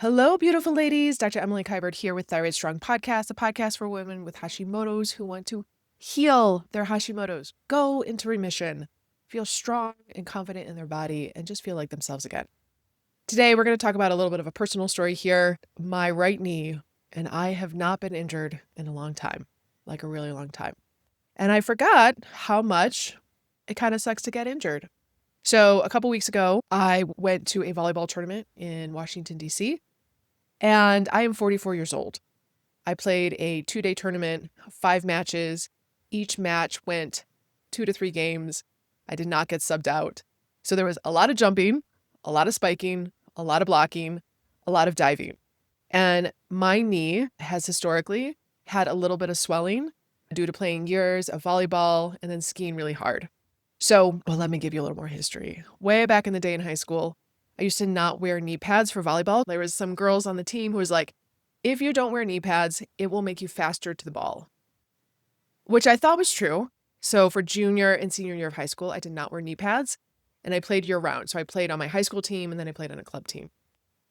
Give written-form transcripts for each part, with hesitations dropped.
Hello, beautiful ladies. Dr. Emily Kybert here with Thyroid Strong Podcast, a podcast for women with Hashimoto's who want to heal their Hashimoto's, go into remission, feel strong and confident in their body, and just feel like themselves again. Today, we're going to talk about a little bit of a personal story here. My right knee, and I have not been injured in a long time, like a really long time. And I forgot how much it kind of sucks to get injured. So a couple weeks ago, I went to a volleyball tournament in Washington, D.C., and I am 44 years old. I played a 2-day tournament, 5 matches. Each match went 2 to 3 games. I did not get subbed out. So there was a lot of jumping, a lot of spiking, a lot of blocking, a lot of diving. And my knee has historically had a little bit of swelling due to playing years of volleyball and then skiing really hard. So, let me give you a little more history. Way back in the day in high school, I used to not wear knee pads for volleyball. There was some girls on the team who was like, if you don't wear knee pads, it will make you faster to the ball, which I thought was true. So for junior and senior year of high school, I did not wear knee pads and I played year round. So I played on my high school team and then I played on a club team.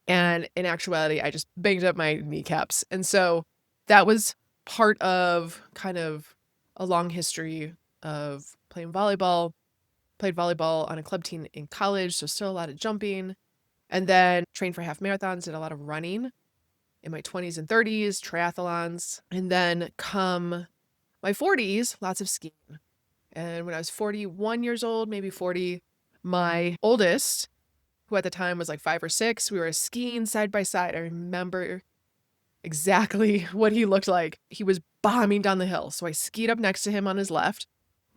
And in actuality, I just banged up my kneecaps. And so that was part of kind of a long history of playing volleyball. Played volleyball on a club team in college, so still a lot of jumping. And then trained for half marathons, did a lot of running in my 20s and 30s, triathlons. And then come my 40s, lots of skiing. And when I was 41 years old, maybe 40, my oldest, who at the time was like 5 or 6, we were skiing side by side. I remember exactly what he looked like. He was bombing down the hill. So I skied up next to him on his left.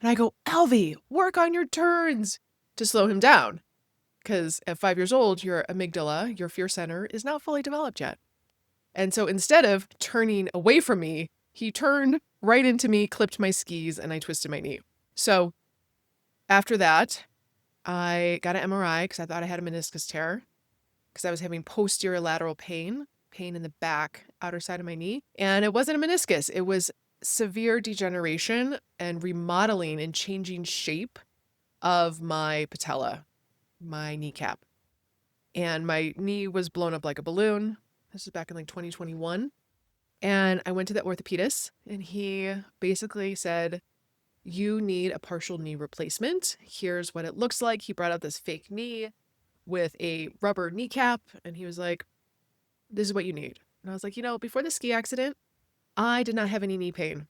And I go, Alvy, work on your turns to slow him down. Because at 5 years old, your amygdala, your fear center, is not fully developed yet. And so instead of turning away from me, he turned right into me, clipped my skis, and I twisted my knee. So after that, I got an MRI because I thought I had a meniscus tear because I was having posterior lateral pain in the back, outer side of my knee. And it wasn't a meniscus. It was severe degeneration and remodeling and changing shape of my patella, my kneecap. And my knee was blown up like a balloon. This was back in like 2021. And I went to the orthopedist and he basically said, you need a partial knee replacement. Here's what it looks like. He brought out this fake knee with a rubber kneecap and he was like, this is what you need. And I was like, before the ski accident, I did not have any knee pain.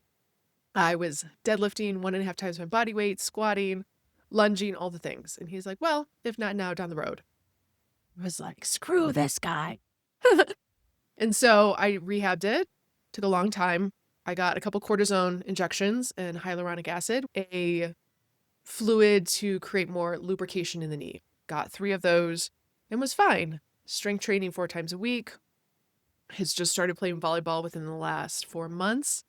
I was deadlifting 1.5 times my body weight, squatting, lunging, all the things. And he's like, well, if not now, down the road. I was like, screw this guy. And so I rehabbed it. Took a long time. I got a couple cortisone injections and hyaluronic acid, a fluid to create more lubrication in the knee. Got 3 of those and was fine. Strength training 4 times a week. Has just started playing volleyball within the last 4 months.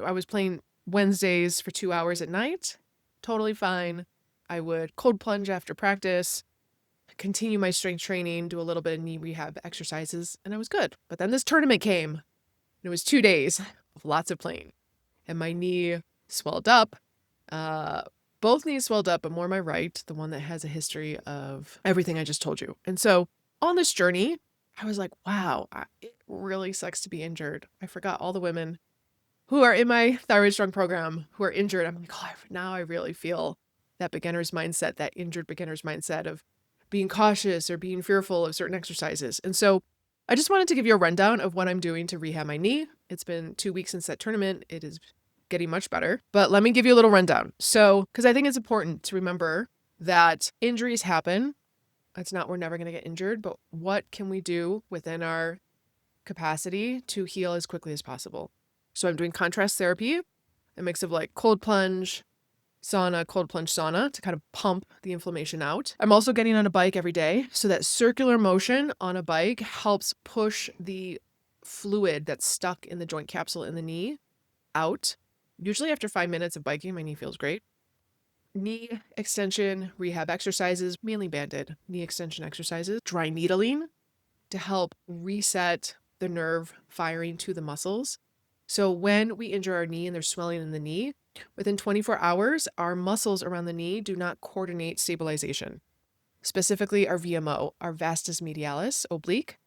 I was playing Wednesdays for 2 hours at night. Totally fine. I would cold plunge after practice, continue my strength training, do a little bit of knee rehab exercises, and I was good. But then this tournament came, and it was 2 days of lots of playing. And my knee swelled up. Both knees swelled up, but more my right, the one that has a history of everything I just told you. And so on this journey, I was like, wow, it really sucks to be injured. I forgot all the women who are in my Thyroid Strong program who are injured. I'm like, oh, now I really feel that beginner's mindset, that injured beginner's mindset of being cautious or being fearful of certain exercises. And so I just wanted to give you a rundown of what I'm doing to rehab my knee. It's been 2 weeks since that tournament. It is getting much better, but let me give you a little rundown. So, because I think it's important to remember that injuries happen. It's not, we're never going to get injured, but what can we do within our capacity to heal as quickly as possible? So I'm doing contrast therapy, a mix of like cold plunge, sauna, cold plunge sauna to kind of pump the inflammation out. I'm also getting on a bike every day. So that circular motion on a bike helps push the fluid that's stuck in the joint capsule in the knee out. Usually after 5 minutes of biking, my knee feels great. Knee extension rehab exercises, mainly banded knee extension exercises, dry needling to help reset the nerve firing to the muscles. So when we injure our knee and there's swelling in the knee, within 24 hours, our muscles around the knee do not coordinate stabilization. Specifically our VMO, our vastus medialis oblique,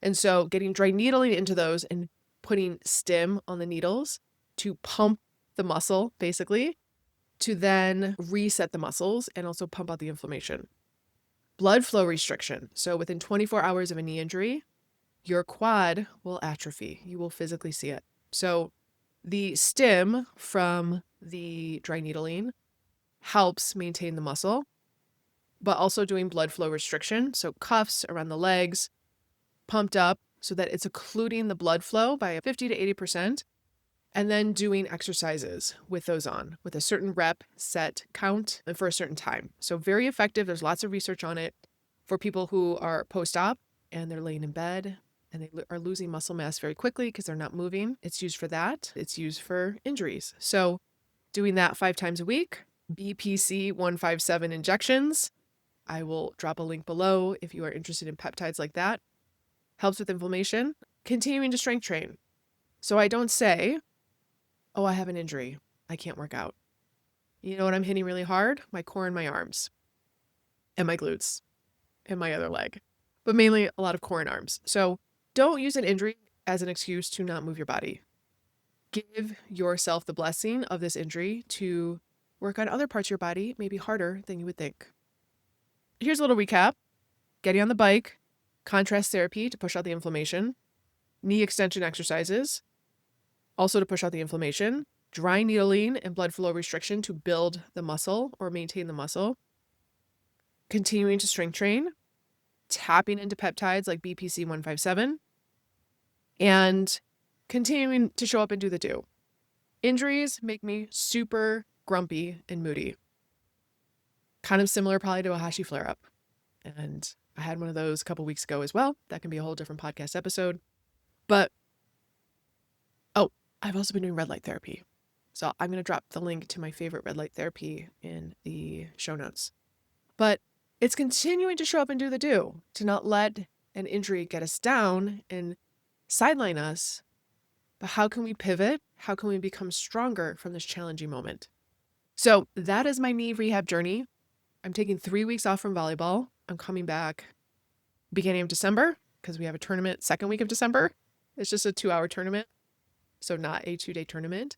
And so getting dry needling into those and putting stim on the needles to pump the muscle, basically, to then reset the muscles and also pump out the inflammation. Blood flow restriction. So within 24 hours of a knee injury, your quad will atrophy. You will physically see it. So the stim from the dry needling helps maintain the muscle, but also doing blood flow restriction. So cuffs around the legs, pumped up so that it's occluding the blood flow by 50 to 80%, and then doing exercises with those on, with a certain rep, set, count, and for a certain time. So very effective. There's lots of research on it for people who are post-op and they're laying in bed and they are losing muscle mass very quickly because they're not moving. It's used for that. It's used for injuries. So doing that 5 times a week, BPC 157 injections. I will drop a link below if you are interested in peptides like that. Helps with inflammation. Continuing to strength train. So I don't say, oh, I have an injury, I can't work out. You know what I'm hitting really hard? My core and my arms and my glutes and my other leg, but mainly a lot of core and arms. So don't use an injury as an excuse to not move your body. Give yourself the blessing of this injury to work on other parts of your body, maybe harder than you would think. Here's a little recap. Getting on the bike, contrast therapy to push out the inflammation, knee extension exercises, also to push out the inflammation, dry needling and blood flow restriction to build the muscle or maintain the muscle, continuing to strength train, tapping into peptides like BPC 157, and continuing to show up and do the do. Injuries make me super grumpy and moody. Kind of similar probably to a Hashi flare-up. And I had one of those a couple weeks ago as well. That can be a whole different podcast episode. But, I've also been doing red light therapy. So I'm going to drop the link to my favorite red light therapy in the show notes. But it's continuing to show up and do the do, to not let an injury get us down and sideline us. But how can we pivot? How can we become stronger from this challenging moment? So that is my knee rehab journey. I'm taking 3 weeks off from volleyball. I'm coming back beginning of December because we have a tournament second week of December. It's just a 2-hour tournament, so not a 2-day tournament.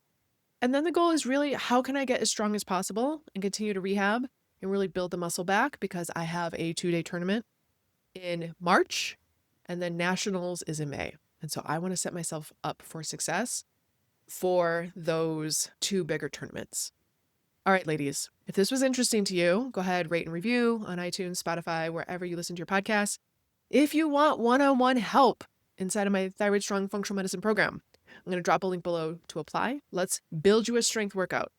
And then the goal is really, how can I get as strong as possible and continue to rehab and really build the muscle back, because I have a 2-day tournament in March and then nationals is in May. And so I want to set myself up for success for those 2 bigger tournaments. All right, ladies, if this was interesting to you, go ahead, rate and review on iTunes, Spotify, wherever you listen to your podcasts. If you want one-on-one help inside of my Thyroid Strong Functional Medicine program, I'm going to drop a link below to apply. Let's build you a strength workout.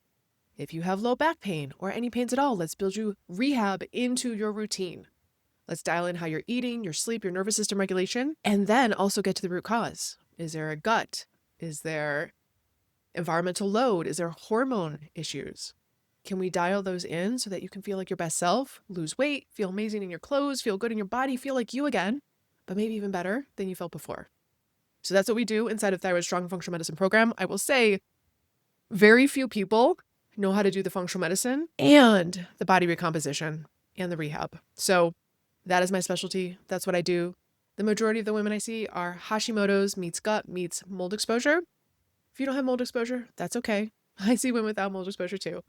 If you have low back pain or any pains at all, let's build you rehab into your routine. Let's dial in how you're eating, your sleep, your nervous system regulation, and then also get to the root cause. Is there a gut? Is there environmental load? Is there hormone issues? Can we dial those in so that you can feel like your best self, lose weight, feel amazing in your clothes, feel good in your body, feel like you again, but maybe even better than you felt before? So that's what we do inside of Thyroid Strong Functional Medicine program. I will say very few people know how to do the functional medicine and the body recomposition and the rehab. So that is my specialty. That's what I do. The majority of the women I see are Hashimoto's meets gut meets mold exposure. If you don't have mold exposure, that's okay. I see women without mold exposure too.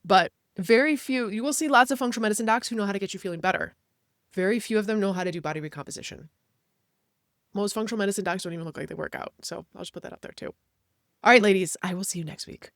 But very few, you will see lots of functional medicine docs who know how to get you feeling better. Very few of them know how to do body recomposition. Most functional medicine docs don't even look like they work out. So I'll just put that out there too. All right, ladies, I will see you next week.